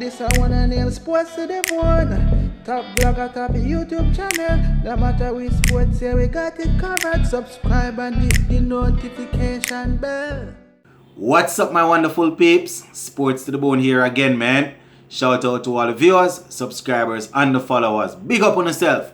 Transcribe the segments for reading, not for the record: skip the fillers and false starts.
This I wanna nail sports to the bone. Top blogger, top YouTube channel. No matter which sports, here we got it covered. Subscribe and hit the notification bell. What's up, my wonderful peeps? Sports to the bone here again, man. Shout out to all the viewers, subscribers, and the followers. Big up on yourself.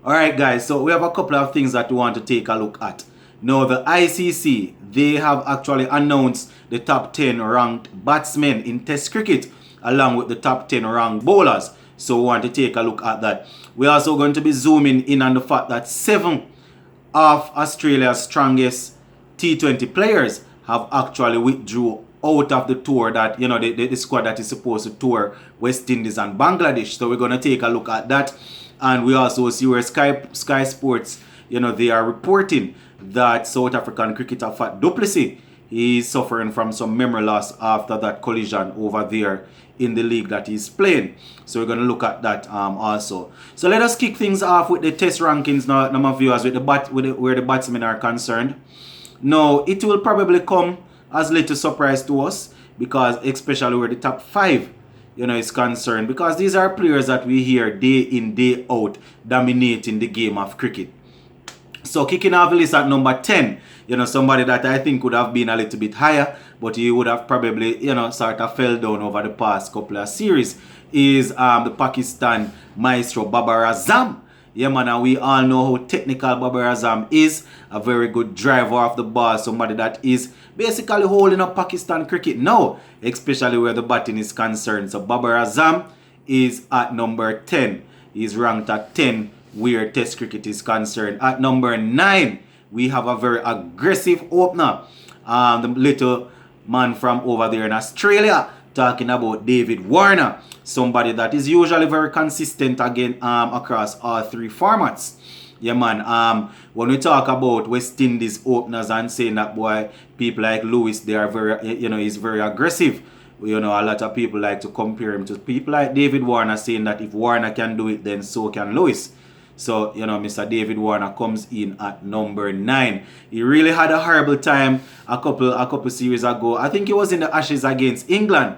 Alright, guys, so we have a couple of things that we want to take a look at. Now, the ICC, they have actually announced the top 10 ranked batsmen in Test cricket, along with the top 10 ranked bowlers. So we want to take a look at that. We're also going to be zooming in on the fact that 7 of Australia's strongest T20 players have actually withdrew out of the tour that, you know, the squad that is supposed to tour West Indies and Bangladesh. So we're going to take a look at that. And we also see where Sky Sports, you know, they are reporting that South African cricketer Fat du Plessis is suffering from some memory loss after that collision over there in the league that he's playing. So we're going to look at that also. So let us kick things off with the test rankings now, my viewers, with where the batsmen are concerned. Now, it will probably come as little surprise to us, because especially where the top 5, you know, is concerned, because these are players that we hear day in, day out dominating the game of cricket. So kicking off the list at number 10, you know, somebody that I think would have been a little bit higher, but he would have probably, you know, sort of fell down over the past couple of series, is the Pakistan maestro Babar Azam. Yeah, man, and we all know how technical Babar Azam is. A very good driver of the ball, somebody that is basically holding up Pakistan cricket now, especially where the batting is concerned. So Babar Azam is at number 10. He's ranked at 10 where Test cricket is concerned. At number 9, we have a very aggressive opener. The little man from over there in Australia, talking about David Warner. Somebody that is usually very consistent again across all 3 formats. Yeah, man. When we talk about West Indies openers and saying that, boy, people like Lewis, they are very, you know, he's very aggressive. You know, a lot of people like to compare him to people like David Warner, saying that if Warner can do it, then so can Lewis. So, you know, Mr. David Warner comes in at number 9. He really had a horrible time a couple series ago. I think he was in the Ashes against England.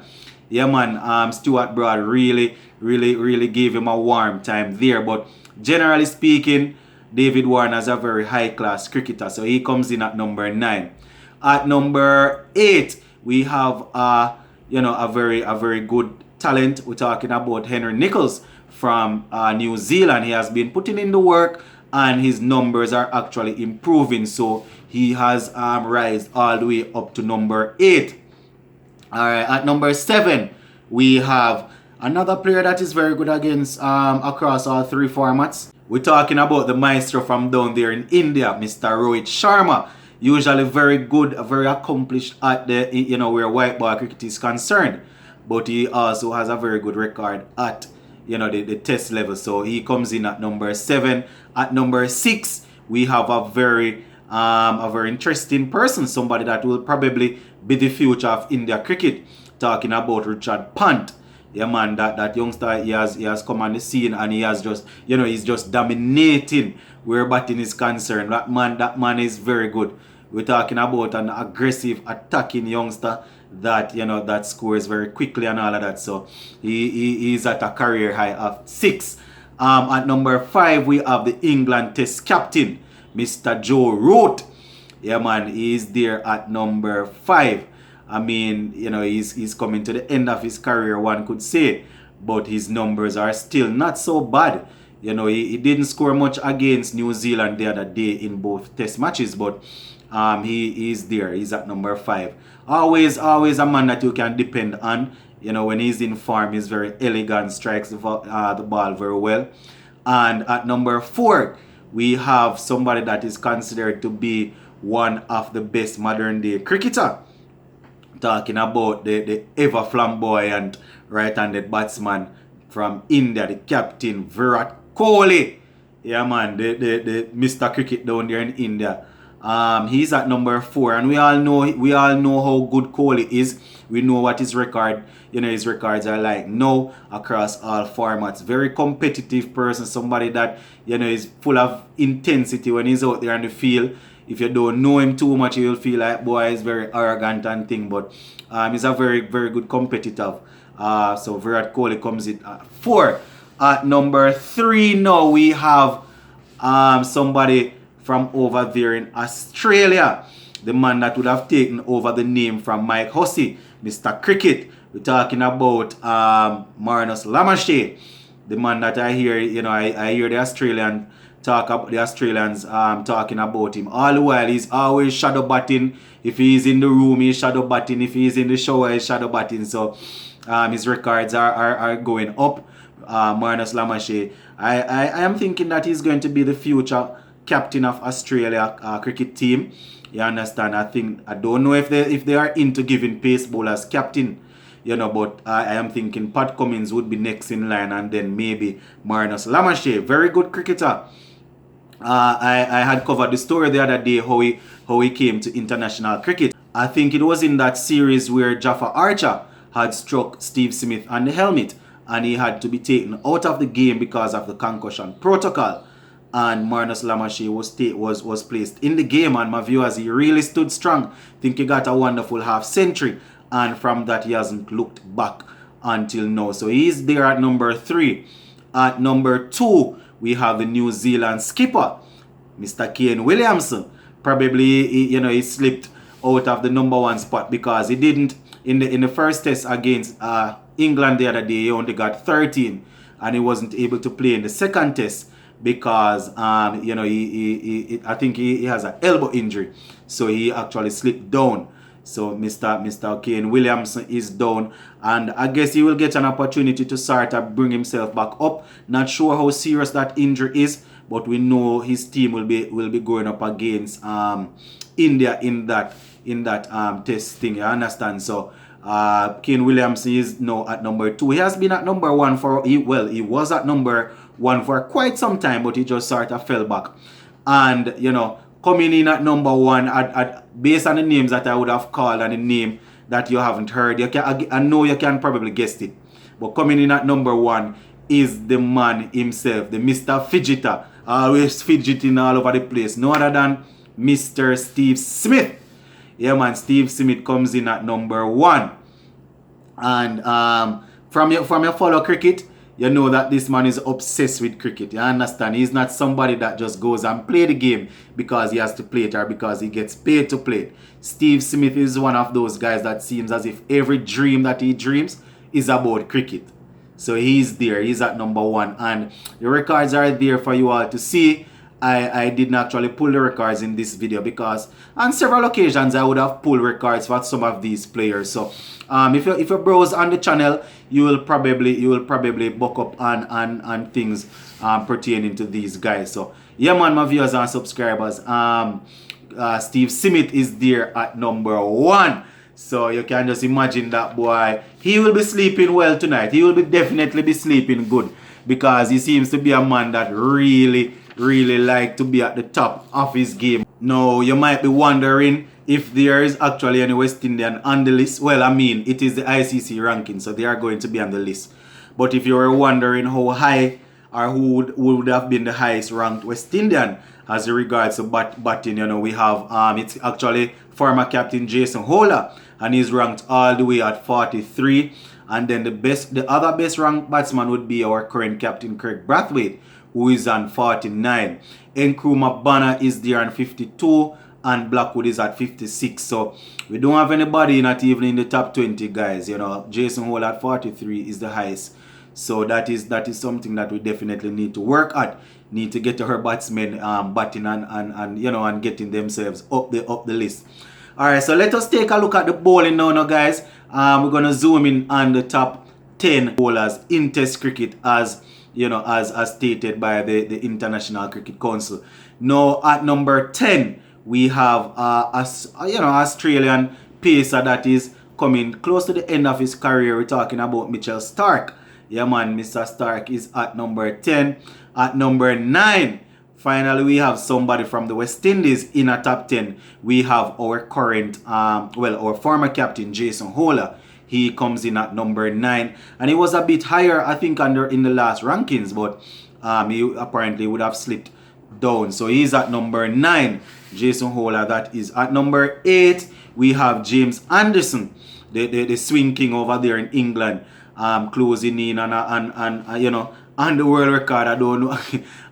Yeah, man. Stuart Broad really gave him a warm time there. But generally speaking, David Warner is a very high-class cricketer. So he comes in at number 9. At number 8, we have you know, a very good talent. We're talking about Henry Nicholls from New Zealand. He has been putting in the work and his numbers are actually improving. So he has rise all the way up to number 8. Alright, at number 7, we have another player that is very good against across all 3 formats. We're talking about the maestro from down there in India, Mr. Rohit Sharma. Usually very good, very accomplished at the, you know, where white ball cricket is concerned. But he also has a very good record at, you know, the test level. So he comes in at number 7. At number 6, we have a very interesting person, somebody that will probably be the future of India cricket. Talking about Richard Pant. Yeah, man, that youngster, he has come on the scene and he has just, you know, he's just dominating where batting is concerned. That man is very good. We're talking about an aggressive, attacking youngster that, you know, that scores very quickly and all of that. So he's at a career high of 6. At number 5, we have the England Test captain, Mr. Joe Root. Yeah, man, he's there at number 5. I mean, you know, he's coming to the end of his career, one could say. But his numbers are still not so bad. You know, he didn't score much against New Zealand the other day in both test matches. But he is there. He's at number 5. Always a man that you can depend on. You know, when he's in form, he's very elegant, strikes the ball very well. And at number 4, we have somebody that is considered to be one of the best modern day cricketer. Talking about the ever flamboyant right-handed batsman from India, the captain Virat Kohli. Yeah, man, the Mr. Cricket down there in India. He's at number 4, and we all know how good Kohli is. We know what his record, you know, his records are like now across all formats. Very competitive person, somebody that, you know, is full of intensity when he's out there on the field. If you don't know him too much, you'll feel like, boy, he's very arrogant and thing. But he's a very good competitor. So Virat Kohli comes in at 4. At number 3 now we have somebody from over there in Australia. The man that would have taken over the name from Mike Hussey, Mr. Cricket. We're talking about Marnus Lamashey. The man that I hear, I hear the Australians talking about him. All the while, he's always shadow batting. If he's in the room, he's shadow batting. If he's in the shower, he's shadow batting. So his records are going up. Marnus Lamashey. I am thinking that he's going to be the future captain of Australia cricket team. You understand? I don't know if they are into giving pace bowlers captain. But I am thinking Pat Cummins would be next in line, and then maybe Marnus Lamashey, very good cricketer. I had covered the story the other day how he came to international cricket. I think it was in that series where Jaffa Archer had struck Steve Smith on the helmet, and he had to be taken out of the game because of the concussion protocol. And Marnus Lamashey was placed in the game, and my viewers, he really stood strong. I think he got a wonderful half century, and from that he hasn't looked back until now. So he's there at number 3. At number 2, we have the New Zealand skipper, Mr. Kane Williamson. Probably he slipped out of the number 1 spot because he didn't in the first test against England the other day. He only got 13, and he wasn't able to play in the second test because I think he has an elbow injury, so he actually slipped down. So Mr. Kane Williamson is down, and I guess he will get an opportunity to start to bring himself back up. Not sure how serious that injury is, but we know his team will be going up against India in that test thing. You understand? So Kane Williamson is now at number 2. He has been at number 1 he was at number 1 for quite some time, but he just sort of fell back. And coming in at number 1, based on the names that I would have called and the name that you haven't heard, I know you can probably guess it. But coming in at number 1 is the man himself, the Mr. Fidgeter, always fidgeting all over the place. No other than Mr. Steve Smith. Yeah, man, Steve Smith comes in at number 1. And from your follow cricket, you know that this man is obsessed with cricket. You understand? He's not somebody that just goes and play the game because he has to play it or because he gets paid to play it. Steve Smith is one of those guys that seems as if every dream that he dreams is about cricket. So he's there. He's at number 1. And the records are there for you all to see. I didn't actually pull the records in this video because on several occasions I would have pulled records for some of these players. So if you browse on the channel, you will probably buck up on things pertaining to these guys. So yeah, man, my viewers and subscribers, Steve Smith is there at number 1. So you can just imagine that boy. He will be sleeping well tonight. He will definitely be sleeping good because he seems to be a man that really like to be at the top of his game. Now, you might be wondering if there is actually any West Indian on the list. Well, I mean, it is the ICC ranking, so they are going to be on the list. But if you were wondering how high or who would have been the highest ranked West Indian as regards to batting, we have it's actually former captain Jason Holder, and he's ranked all the way at 43. And then the other best ranked batsman would be our current captain Craig Brathwaite, who is on 49. Nkrumah Banner is there on 52, and Blackwood is at 56. So we don't have anybody not even in the top 20 guys. Jason Hole at 43 is the highest. So that is something that we definitely need to work at. Need to get our batsmen batting and getting themselves up the list. Alright, so let us take a look at the bowling now guys. We're gonna zoom in on the top 10 bowlers in Test cricket as stated by the International Cricket Council. Now at number 10 we have Australian pacer that is coming close to the end of his career. We're talking about Mitchell Starc. Yeah man, Mr. Starc is at number 10. At number 9, finally we have somebody from the West Indies in a top 10. We have our current our former captain Jason Holder. He comes in at number 9, and he was a bit higher, I think, in the last rankings, but he apparently would have slipped down. So he's at number 9, Jason Holder. That is at number 8. We have James Anderson, the swing king over there in England. closing in and you know, on the world record. I don't know.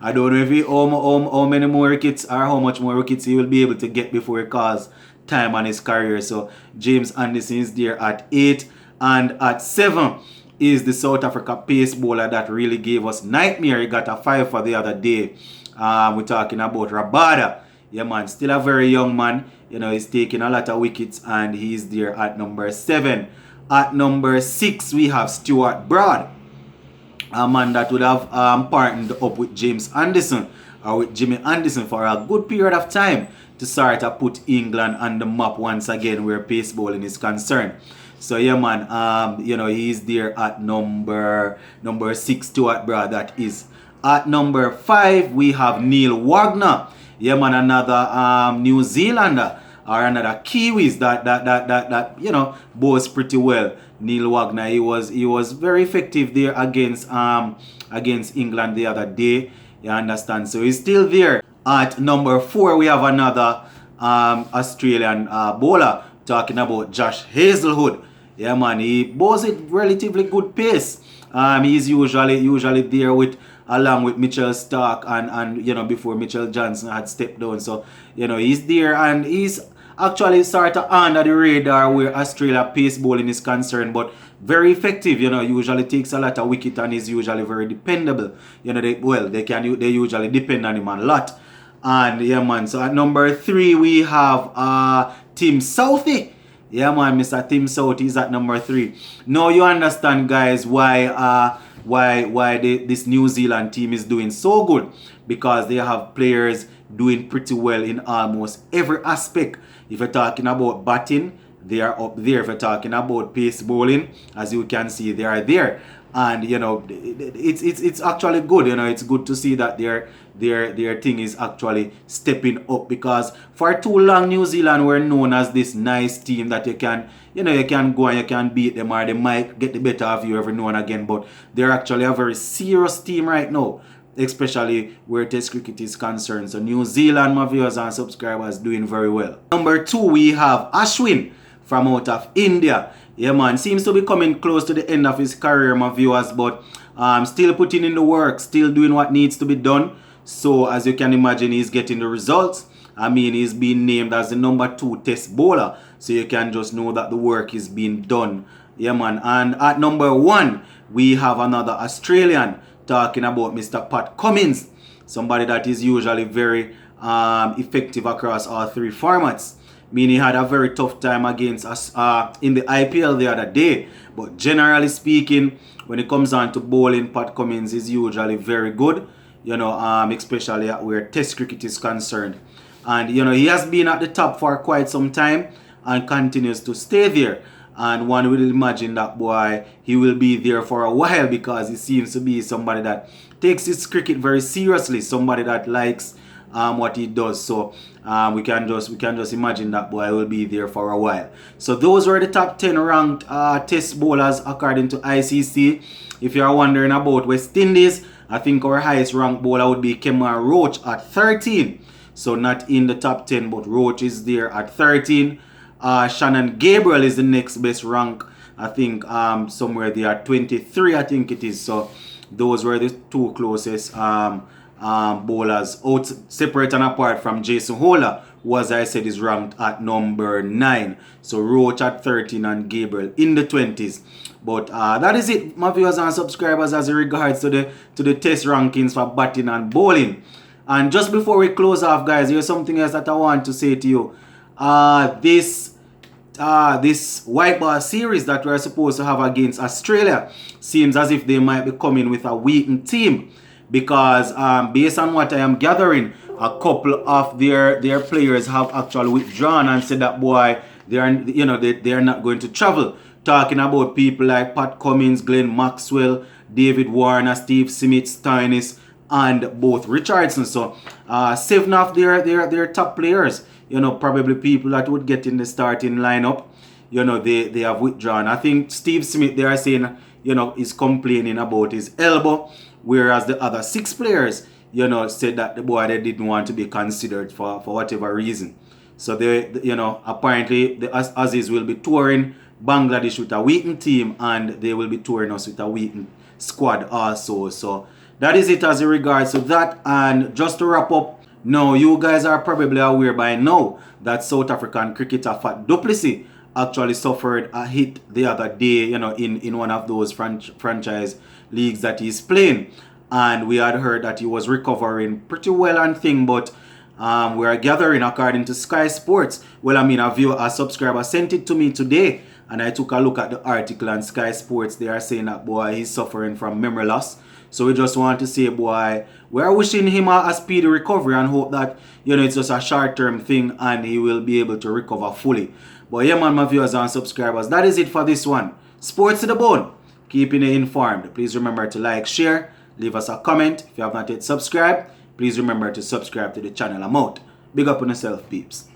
I don't know if he how many more wickets or how much more wickets he will be able to get before he calls time on his career. So James Anderson is there at 8, and at 7 is the South Africa pace bowler that really gave us nightmare. He got a 5 for the other day. We're talking about Rabada. Yeah, man, still a very young man. You know, he's taking a lot of wickets, and he's there at number 7. At number 6, we have Stuart Broad, a man that would have partnered up with James Anderson or with Jimmy Anderson for a good period of time to start to put England on the map once again where pace bowling is concerned. So yeah, man, you know, he's there at number 6, Stuart Broad, that is. At number 5, we have Neil Wagner. Yeah, man, another New Zealander or another Kiwis that you know, bowls pretty well. Neil Wagner, he was very effective there against England the other day. You understand? So he's still there. At number 4, we have another Australian bowler, talking about Josh Hazlewood. Yeah, man, he bowls it relatively good pace. He's usually there with along with Mitchell Stark and you know, before Mitchell Johnson had stepped down. So you know, he's there, and he's actually sort of under the radar where Australia pace bowling is concerned, but very effective. You know, usually takes a lot of wicket and is usually very dependable. You know, they usually depend on him a lot. And yeah, man, so at number 3 we have Tim Southey. Yeah, man, Mr. Tim Southey is at number 3. Now you understand, guys, why this New Zealand team is doing so good, because they have players doing pretty well in almost every aspect. If you're talking about batting, they are up there. If you're talking about pace bowling, as you can see, they are there. And you know, it's actually good. You know, it's good to see that their thing is actually stepping up, because for too long New Zealand were known as this nice team that you can go and you can beat them, or they might get the better of you every now and again. But they're actually a very serious team right now, especially where Test cricket is concerned. So New Zealand, my viewers and subscribers, doing very well. Number 2, we have Ashwin from out of India. Yeah, man, seems to be coming close to the end of his career, my viewers, but still putting in the work, still doing what needs to be done. So as you can imagine, he's getting the results. I mean, he's being named as the number 2 test bowler, so you can just know that the work is being done. Yeah, man. And at number 1, we have another Australian, talking about Mr. Pat Cummins, somebody that is usually very effective across all 3 formats. I mean, he had a very tough time against us in the IPL the other day. But generally speaking, when it comes on to bowling, Pat Cummins is usually very good. You know, especially where Test cricket is concerned. And you know, he has been at the top for quite some time and continues to stay there. And one will imagine that boy, he will be there for a while, because he seems to be somebody that takes his cricket very seriously, somebody that likes what he does. So we can just imagine that boy will be there for a while. So those were the top 10 ranked test bowlers according to ICC. If you are wondering about West Indies, I think our highest ranked bowler would be Kemar Roach at 13. So not in the top 10, but Roach is there at 13. Shannon Gabriel is the next best rank. I think somewhere there at 23, I think it is. So those were the 2 closest bowlers, out separate and apart from Jason Holder, who, as I said, is ranked at number 9. So Roach at 13 and Gabriel in the 20s. But that is it, my viewers and subscribers, as regards to the test rankings for batting and bowling. And just before we close off, guys, here's something else that I want to say to you. This white ball series that we're supposed to have against Australia seems as if they might be coming with a weakened team, because based on what I am gathering, a couple of their players have actually withdrawn and said that boy, they are not going to travel. Talking about people like Pat Cummins, Glenn Maxwell, David Warner, Steve Smith, Stoinis, and both Richardson. So 7 of their top players, you know, probably people that would get in the starting lineup, you know, they have withdrawn. I think Steve Smith, they are saying, you know, is complaining about his elbow, whereas the other 6 players, you know, said that the boy, they didn't want to be considered for whatever reason. So they, you know, apparently the Aussies will be touring Bangladesh with a weakened team, and they will be touring us with a weakened squad also. So that is it as in regards to that. And just to wrap up, now you guys are probably aware by now that South African cricketer Fat du Plessis actually suffered a hit the other day, you know, in one of those franchise leagues that he's playing. And we had heard that he was recovering pretty well and thing, but we are gathering according to Sky Sports. Well, I mean, a subscriber sent it to me today, and I took a look at the article on Sky Sports. They are saying that, boy, he's suffering from memory loss. So we just want to say, boy, we are wishing him a speedy recovery and hope that, you know, it's just a short-term thing and he will be able to recover fully. But yeah, man, my viewers and subscribers, that is it for this one. Sports to the bone. Keeping you informed. Please remember to like, share, leave us a comment. If you have not yet subscribed, please remember to subscribe to the channel. I'm out. Big up on yourself, peeps.